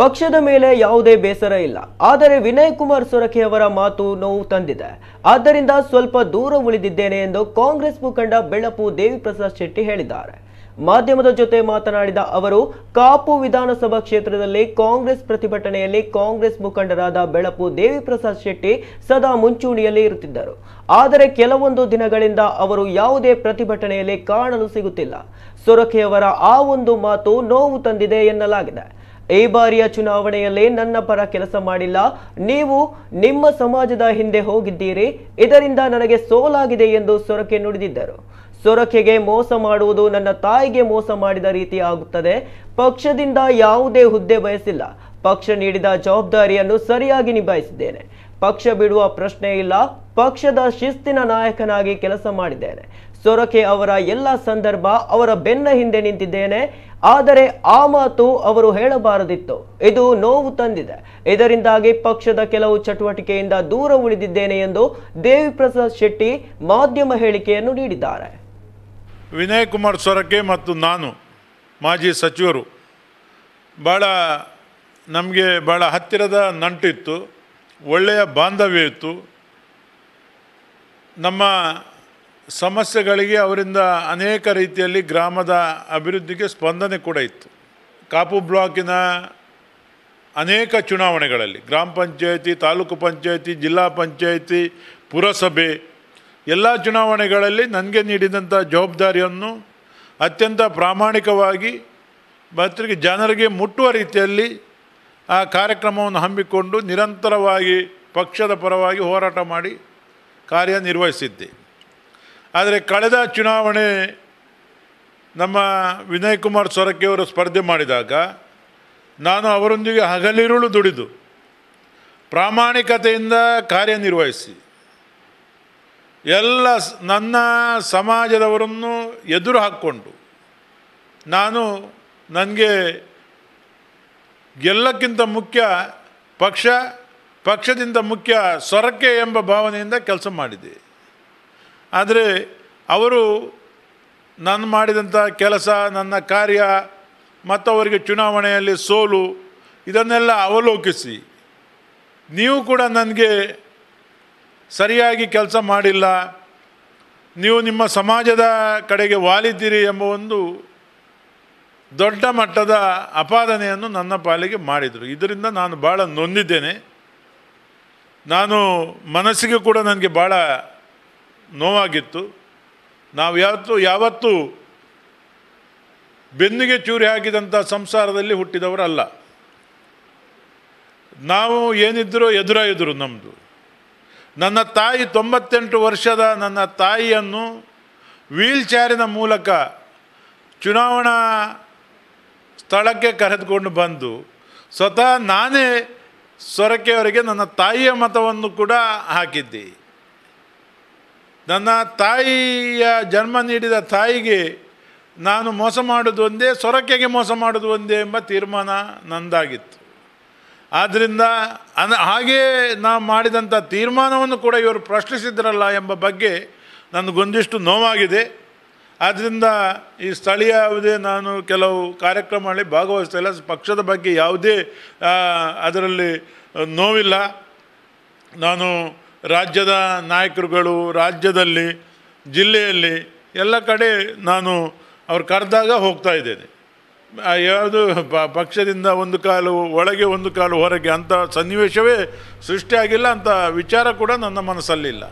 ಪಕ್ಷದ ಮೇಲೆ ಯಾವುದೇ ಬೇಸರ ಇಲ್ಲ. ಆದರೆ ವಿನಯ್ ಕುಮಾರ್ ಸೊರಕೆ ಅವರ ಮಾತು ನೋವು ತಂದಿದೆ. ಆದ್ದರಿಂದ ಸ್ವಲ್ಪ ದೂರ ಉಳಿದಿದ್ದೇನೆ ಎಂದು ಕಾಂಗ್ರೆಸ್ ಮುಖಂಡ ಬೆಳಪು ದೇವಿಪ್ರಸಾದ್ ಶೆಟ್ಟಿ ಹೇಳಿದ್ದಾರೆ. ಮಾಧ್ಯಮದ ಜೊತೆ ಮಾತನಾಡಿದ ಅವರು, ಕಾಪು ವಿಧಾನಸಭಾ ಕ್ಷೇತ್ರದಲ್ಲಿ ಕಾಂಗ್ರೆಸ್ ಪ್ರತಿಭಟನೆಯಲ್ಲಿ ಕಾಂಗ್ರೆಸ್ ಮುಖಂಡರಾದ ಬೆಳಪು ದೇವಿಪ್ರಸಾದ್ ಶೆಟ್ಟಿ ಸದಾ ಮುಂಚೂಣಿಯಲ್ಲಿ ಇರುತ್ತಿದ್ದರು. ಆದರೆ ಕೆಲವೊಂದು ದಿನಗಳಿಂದ ಅವರು ಯಾವುದೇ ಪ್ರತಿಭಟನೆಯಲ್ಲಿ ಕಾಣಲು ಸಿಗುತ್ತಿಲ್ಲ. ಸೊರಕೆಯವರ ಆ ಒಂದು ಮಾತು ನೋವು ತಂದಿದೆ ಎನ್ನಲಾಗಿದೆ. ಈ ಬಾರಿಯ ಚುನಾವಣೆಯಲ್ಲಿ ನನ್ನ ಪರ ಕೆಲಸ ಮಾಡಿಲ್ಲ, ನೀವು ನಿಮ್ಮ ಸಮಾಜದ ಹಿಂದೆ ಹೋಗಿದ್ದೀರಿ, ಇದರಿಂದ ನನಗೆ ಸೋಲಾಗಿದೆ ಎಂದು ಸೊರಕೆ ನುಡಿದಿದ್ದರು. ಸೊರಕೆಗೆ ಮೋಸ ಮಾಡುವುದು ನನ್ನ ತಾಯಿಗೆ ಮೋಸ ಮಾಡಿದ ರೀತಿ ಆಗುತ್ತದೆ. ಪಕ್ಷದಿಂದ ಯಾವುದೇ ಹುದ್ದೆ ಬಯಸಿಲ್ಲ. ಪಕ್ಷ ನೀಡಿದ ಜವಾಬ್ದಾರಿಯನ್ನು ಸರಿಯಾಗಿ ನಿಭಾಯಿಸಿದ್ದೇನೆ. ಪಕ್ಷ ಬಿಡುವ ಪ್ರಶ್ನೆ ಇಲ್ಲ. ಪಕ್ಷದ ಶಿಸ್ತಿನ ನಾಯಕನಾಗಿ ಕೆಲಸ ಮಾಡಿದ್ದೇನೆ. ಸೊರಕೆ ಅವರ ಎಲ್ಲ ಸಂದರ್ಭ ಅವರ ಬೆನ್ನ ಹಿಂದೆ ನಿಂತಿದ್ದೇನೆ. ಆದರೆ ಆ ಮಾತು ಅವರು ಹೇಳಬಾರದಿತ್ತು. ಇದು ನೋವು ತಂದಿದೆ. ಇದರಿಂದಾಗಿ ಪಕ್ಷದ ಕೆಲವು ಚಟುವಟಿಕೆಯಿಂದ ದೂರ ಉಳಿದಿದ್ದೇನೆ ಎಂದು ದೇವಿಪ್ರಸಾದ್ ಶೆಟ್ಟಿ ಮಾಧ್ಯಮ ಹೇಳಿಕೆಯನ್ನು ನೀಡಿದ್ದಾರೆ. ವಿನಯ್ ಕುಮಾರ್ ಸೊರಕೆ ಮತ್ತು ನಾನು ಮಾಜಿ ಸಚಿವರು ನಮಗೆ ಭಾಳ ಹತ್ತಿರದ ನಂಟಿತ್ತು, ಒಳ್ಳೆಯ ಬಾಂಧವ್ಯ ಇತ್ತು. ನಮ್ಮ ಸಮಸ್ಯೆಗಳಿಗೆ ಅವರಿಂದ ಅನೇಕ ರೀತಿಯಲ್ಲಿ ಗ್ರಾಮದ ಅಭಿವೃದ್ಧಿಗೆ ಸ್ಪಂದನೆ ಕೂಡ ಇತ್ತು. ಕಾಪು ಬ್ಲಾಕಿನ ಅನೇಕ ಚುನಾವಣೆಗಳಲ್ಲಿ ಗ್ರಾಮ ಪಂಚಾಯತಿ, ತಾಲೂಕು ಪಂಚಾಯತಿ, ಜಿಲ್ಲಾ ಪಂಚಾಯತಿ, ಪುರಸಭೆ ಎಲ್ಲ ಚುನಾವಣೆಗಳಲ್ಲಿ ನನಗೆ ನೀಡಿದಂಥ ಜವಾಬ್ದಾರಿಯನ್ನು ಅತ್ಯಂತ ಪ್ರಾಮಾಣಿಕವಾಗಿ ಮತ್ತು ಜನರಿಗೆ ಮುಟ್ಟುವ ರೀತಿಯಲ್ಲಿ ಆ ಕಾರ್ಯಕ್ರಮವನ್ನು ಹಮ್ಮಿಕೊಂಡು ನಿರಂತರವಾಗಿ ಪಕ್ಷದ ಪರವಾಗಿ ಹೋರಾಟ ಮಾಡಿ ಕಾರ್ಯನಿರ್ವಹಿಸಿದ್ದೆ. ಆದರೆ ಕಳೆದ ಚುನಾವಣೆ ನಮ್ಮ ವಿನಯ್ ಕುಮಾರ್ ಸೊರಕೆಯವರು ಸ್ಪರ್ಧೆ ಮಾಡಿದಾಗ ನಾನು ಅವರೊಂದಿಗೆ ಹಗಲಿರುಳು ದುಡಿದು ಪ್ರಾಮಾಣಿಕತೆಯಿಂದ ಕಾರ್ಯನಿರ್ವಹಿಸಿ ಎಲ್ಲ ನನ್ನ ಸಮಾಜದವರನ್ನು ಎದುರು ಹಾಕ್ಕೊಂಡು ನನಗೆ ಎಲ್ಲಕ್ಕಿಂತ ಮುಖ್ಯ ಪಕ್ಷದಿಂದ ಮುಖ್ಯ ಸೊರಕೆ ಎಂಬ ಭಾವನೆಯಿಂದ ಕೆಲಸ ಮಾಡಿದೆ. ಆದರೆ ಅವರು ನಾನು ಮಾಡಿದಂಥ ಕೆಲಸ, ನನ್ನ ಕಾರ್ಯ ಮತ್ತು ಅವರಿಗೆ ಚುನಾವಣೆಯಲ್ಲಿ ಸೋಲು ಇದನ್ನೆಲ್ಲ ಅವಲೋಕಿಸಿ ನೀವು ಕೂಡ ನನಗೆ ಸರಿಯಾಗಿ ಕೆಲಸ ಮಾಡಿಲ್ಲ, ನೀವು ನಿಮ್ಮ ಸಮಾಜದ ಕಡೆಗೆ ವಾಲಿದ್ದೀರಿ ಎಂಬ ಒಂದು ದೊಡ್ಡ ಮಟ್ಟದ ಅಪಾದನೆಯನ್ನು ನನ್ನ ಪಾಲಿಗೆ ಮಾಡಿದರು. ಇದರಿಂದ ನಾನು ಭಾಳ ನೊಂದಿದ್ದೇನೆ. ನಾನು ಮನಸ್ಸಿಗೆ ಕೂಡ ನನಗೆ ಭಾಳ ನೋವಾಗಿತ್ತು. ನಾವು ಯಾವತ್ತೂ ಬೆನ್ನಿಗೆ ಚೂರಿ ಹಾಕಿದಂಥ ಸಂಸಾರದಲ್ಲಿ ಹುಟ್ಟಿದವರಲ್ಲ. ನಾವು ಏನಿದ್ದರೂ ಎದುರು ನಮ್ಮದು. ನನ್ನ ತಾಯಿ 98 ವರ್ಷದ ನನ್ನ ತಾಯಿಯನ್ನು ವೀಲ್ ಚೇರಿನ ಮೂಲಕ ಚುನಾವಣಾ ಸ್ಥಳಕ್ಕೆ ಕರೆದುಕೊಂಡು ಬಂದು ಸ್ವತಃ ನಾನೇ ಸೊರಕೆಯವರಿಗೆ ನನ್ನ ತಾಯಿಯ ಮತವನ್ನು ಕೂಡ ಹಾಕಿದ್ದೆ. ನನ್ನ ತಾಯಿಯ ಜನ್ಮ ನೀಡಿದ ತಾಯಿಗೆ ನಾನು ಮೋಸ ಮಾಡೋದು ಒಂದೇ, ಸೊರಕೆಗೆ ಮೋಸ ಮಾಡೋದು ಒಂದೇ ಎಂಬ ತೀರ್ಮಾನ ನಂದಾಗಿತ್ತು. ಆದ್ದರಿಂದ ಹಾಗೇ ನಾವು ಮಾಡಿದಂಥ ತೀರ್ಮಾನವನ್ನು ಕೂಡ ಇವರು ಪ್ರಶ್ನಿಸಿದ್ರಲ್ಲ ಎಂಬ ಬಗ್ಗೆ ನನಗೊಂದಿಷ್ಟು ನೋವಾಗಿದೆ. ಆದ್ದರಿಂದ ಈ ಸ್ಥಳೀಯ ಯಾವುದೇ ನಾನು ಕೆಲವು ಕಾರ್ಯಕ್ರಮಗಳಲ್ಲಿ ಭಾಗವಹಿಸ್ತಾ ಇಲ್ಲ. ಪಕ್ಷದ ಬಗ್ಗೆ ಯಾವುದೇ ಅದರಲ್ಲಿ ನೋವಿಲ್ಲ. ನಾನು ರಾಜ್ಯದ ನಾಯಕರುಗಳು, ರಾಜ್ಯದಲ್ಲಿ, ಜಿಲ್ಲೆಯಲ್ಲಿ ಎಲ್ಲ ಕಡೆ ನಾನು ಅವ್ರು ಕರೆದಾಗ ಹೋಗ್ತಾ ಇದ್ದೇನೆ. ಯಾವುದು ಪಕ್ಷದಿಂದ ಒಂದು ಕಾಲು ಒಳಗೆ ಒಂದು ಕಾಲು ಹೊರಗೆ ಅಂಥ ಸನ್ನಿವೇಶವೇ ಸೃಷ್ಟಿಯಾಗಿಲ್ಲ, ಅಂಥ ವಿಚಾರ ಕೂಡ ನನ್ನ ಮನಸ್ಸಲ್ಲಿಲ್ಲ.